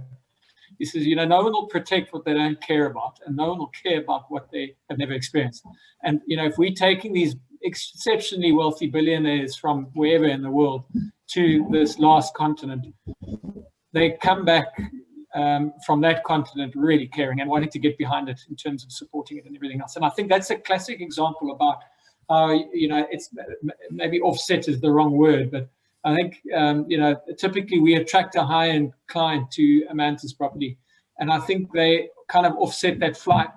He says, you know, no one will protect what they don't care about, and no one will care about what they have never experienced. And, you know, if we're taking these exceptionally wealthy billionaires from wherever in the world to this last continent, they come back from that continent really caring and wanting to get behind it in terms of supporting it and everything else. And I think that's a classic example about how, it's maybe offset is the wrong word, but I think, typically we attract a high-end client to a Mantis property, and I think they kind of offset that flight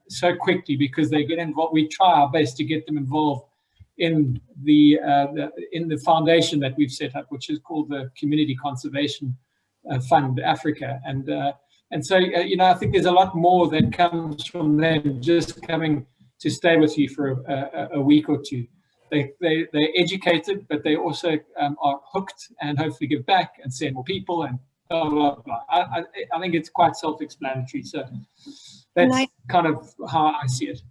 so quickly because they get involved. We try our best to get them involved in the foundation that we've set up, which is called the Community Conservation Fund Africa, and so I think there's a lot more that comes from them just coming to stay with you for a week or two. They're educated, but they also are hooked and hopefully give back and send more people and blah, blah, blah. I think it's quite self-explanatory. So that's kind of how I see it.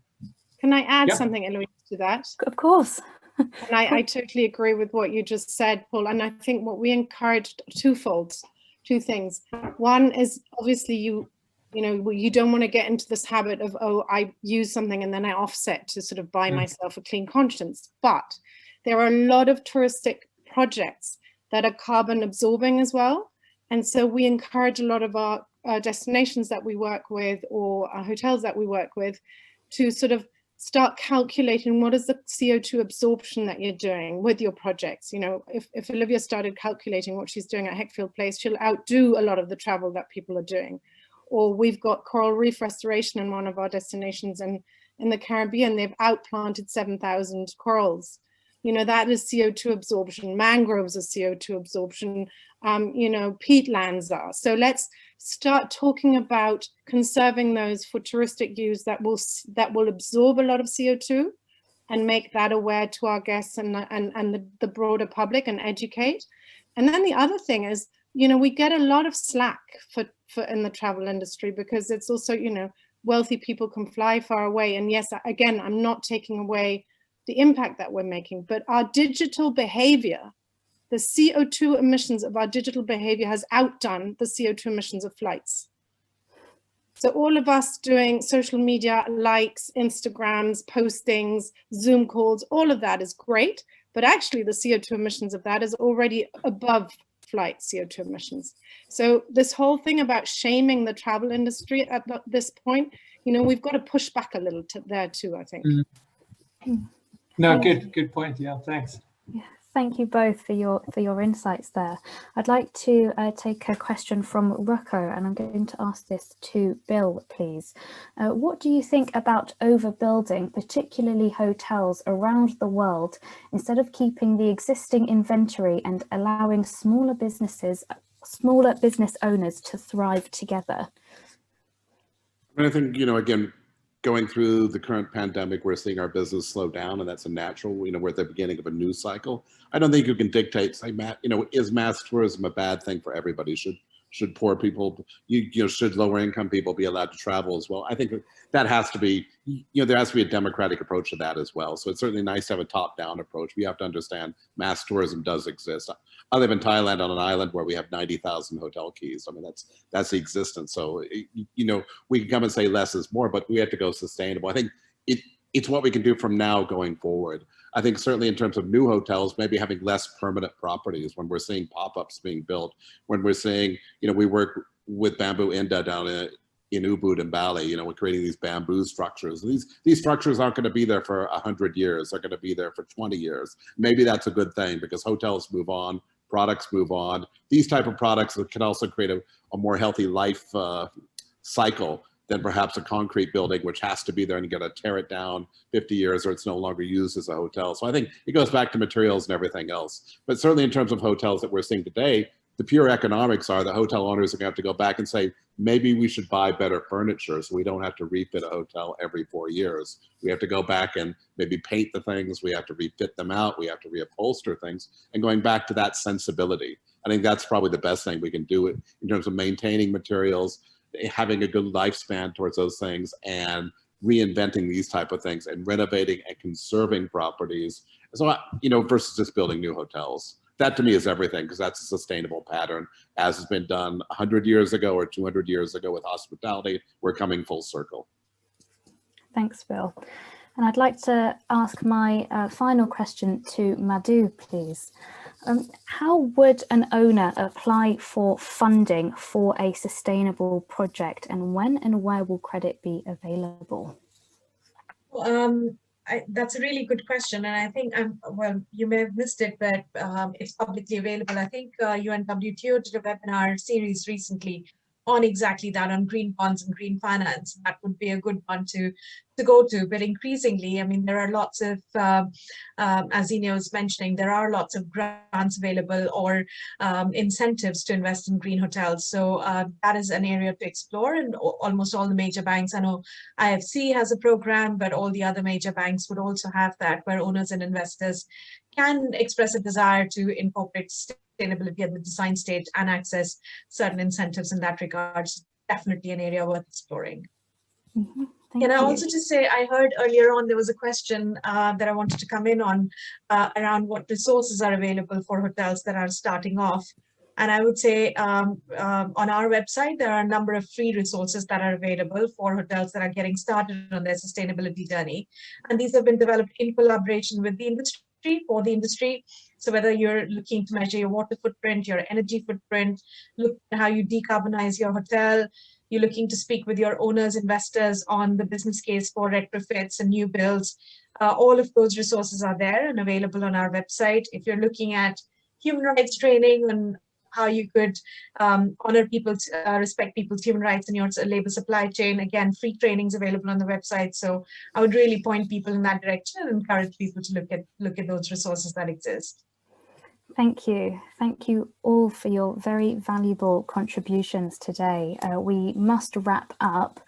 Can I add something, Eloise, to that? Of course. And I totally agree with what you just said, Paul. And I think what we encouraged two things. One is obviously you don't want to get into this habit of, oh, I use something and then I offset to sort of buy myself a clean conscience. But there are a lot of touristic projects that are carbon absorbing as well. And so we encourage a lot of our destinations that we work with or our hotels that we work with to sort of start calculating what is the CO2 absorption that you're doing with your projects. If Olivia started calculating what she's doing at Heckfield Place, she'll outdo a lot of the travel that people are doing. Or we've got coral reef restoration in one of our destinations in the Caribbean. They've outplanted 7,000 corals. That is CO2 absorption. Mangroves are CO2 absorption. Peatlands are. So let's start talking about conserving those for touristic use that will absorb a lot of CO2 and make that aware to our guests and the broader public and educate. And then the other thing is, we get a lot of slack for in the travel industry because it's also, wealthy people can fly far away. And yes, again, I'm not taking away the impact that we're making, but our digital behavior, the CO2 emissions of our digital behavior has outdone the CO2 emissions of flights. So all of us doing social media, likes, Instagrams, postings, Zoom calls, all of that is great, but actually the CO2 emissions of that is already above flight CO2 emissions. So this whole thing about shaming the travel industry at this point, we've got to push back a little there too, I think. No, good point. Yeah, thanks. Yeah, thank you both for your insights there. I'd like to take a question from Rocco, and I'm going to ask this to Bill, please. What do you think about overbuilding, particularly hotels around the world, instead of keeping the existing inventory and allowing smaller business owners to thrive together? I think, again, going through the current pandemic, we're seeing our business slow down, and that's a natural, we're at the beginning of a news cycle. I don't think you can dictate, say, is mass tourism a bad thing for everybody? Should poor people, should lower income people be allowed to travel as well? I think that has to be, there has to be a democratic approach to that as well. So it's certainly nice to have a top-down approach. We have to understand mass tourism does exist. I live in Thailand on an island where we have 90,000 hotel keys. I mean, that's the existence. So, we can come and say less is more, but we have to go sustainable. I think it's what we can do from now going forward. I think certainly in terms of new hotels, maybe having less permanent properties when we're seeing pop-ups being built, when we're seeing, we work with Bamboo India down in Ubud and Bali, we're creating these bamboo structures. These structures aren't going to be there for 100 years. They're going to be there for 20 years. Maybe that's a good thing because hotels move on, products move on. These type of products can also create a more healthy life cycle than perhaps a concrete building, which has to be there and you got to tear it down 50 years or it's no longer used as a hotel. So I think it goes back to materials and everything else. But certainly in terms of hotels that we're seeing today, the pure economics are the hotel owners are going to have to go back and say, maybe we should buy better furniture so we don't have to refit a hotel every 4 years. We have to go back and maybe paint the things. We have to refit them out. We have to reupholster things. And going back to that sensibility, I think that's probably the best thing we can do in terms of maintaining materials, having a good lifespan towards those things, and reinventing these type of things and renovating and conserving properties. So, versus just building new hotels. That to me is everything, because that's a sustainable pattern. As has been done 100 years ago or 200 years ago with hospitality, we're coming full circle. Thanks, Bill. And I'd like to ask my final question to Madhu, please. How would an owner apply for funding for a sustainable project, and when and where will credit be available? That's a really good question, and I think well, you may have missed it, but it's publicly available. I think UNWTO did a webinar series recently on exactly that, on green bonds and green finance. That would be a good one to go to. But increasingly, I mean, there are lots of, as Xenia was mentioning, there are lots of grants available or incentives to invest in green hotels. So that is an area to explore, and almost all the major banks, I know IFC has a program, but all the other major banks would also have that, where owners and investors can express a desire to incorporate sustainability at the design stage and access certain incentives in that regard. So definitely an area worth exploring. Mm-hmm. Can I also just say, I heard earlier on there was a question that I wanted to come in on around what resources are available for hotels that are starting off. And I would say on our website, there are a number of free resources that are available for hotels that are getting started on their sustainability journey. And these have been developed in collaboration with the industry, for the industry. So whether you're looking to measure your water footprint, your energy footprint, look at how you decarbonize your hotel, you're looking to speak with your owners, investors on the business case for retrofits and new builds, all of those resources are there and available on our website. If you're looking at human rights training and how you could honor people's, respect people's human rights in your labor supply chain, again, free trainings available on the website. So I would really point people in that direction and encourage people to look at those resources that exist. Thank you. Thank you all for your very valuable contributions today. We must wrap up,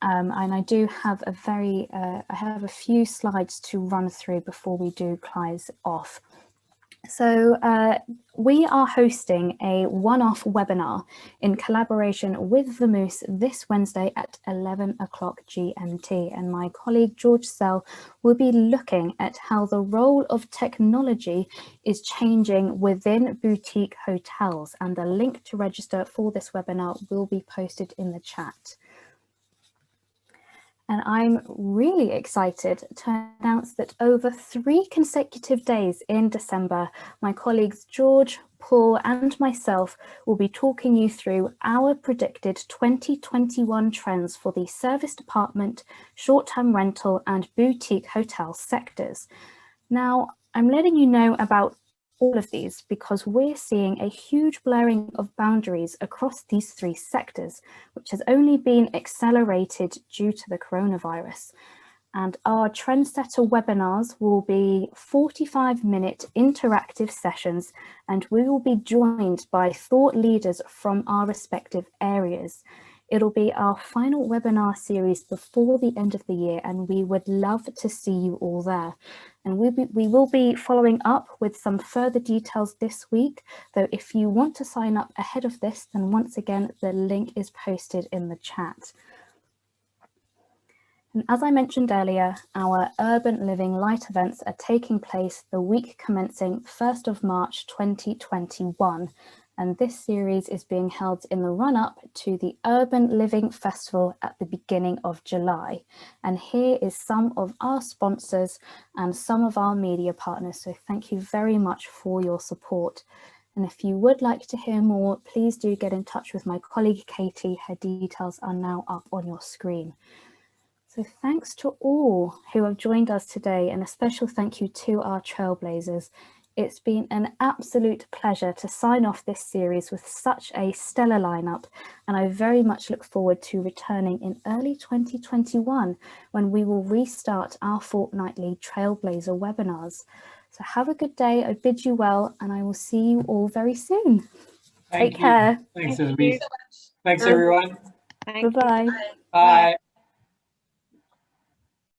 and I do have I have a few slides to run through before we do close off. So we are hosting a one-off webinar in collaboration with the Moose this Wednesday at 11 o'clock GMT, and my colleague George Sell will be looking at how the role of technology is changing within boutique hotels, and the link to register for this webinar will be posted in the chat. And I'm really excited to announce that over 3 consecutive days in December, my colleagues George, Paul and myself will be talking you through our predicted 2021 trends for the service department, short-term rental and boutique hotel sectors. Now, I'm letting you know about all of these because we're seeing a huge blurring of boundaries across these 3 sectors, which has only been accelerated due to the coronavirus. And our Trendsetter webinars will be 45-minute interactive sessions, and we will be joined by thought leaders from our respective areas. It'll be our final webinar series before the end of the year, and we would love to see you all there. And we will be following up with some further details this week, though if you want to sign up ahead of this, then once again, the link is posted in the chat. And as I mentioned earlier, our Urban Living Light events are taking place the week commencing 1st of March 2021. And this series is being held in the run-up to the Urban Living Festival at the beginning of July. And here is some of our sponsors and some of our media partners. So thank you very much for your support. And if you would like to hear more, please do get in touch with my colleague Katie. Her details are now up on your screen. So thanks to all who have joined us today, and a special thank you to our Trailblazers. It's been an absolute pleasure to sign off this series with such a stellar lineup, and I very much look forward to returning in early 2021 when we will restart our fortnightly Trailblazer webinars. So have a good day, I bid you well, and I will see you all very soon. Take care. Thanks, Eloise. Thanks, everyone. Thank you. Bye-bye. Bye.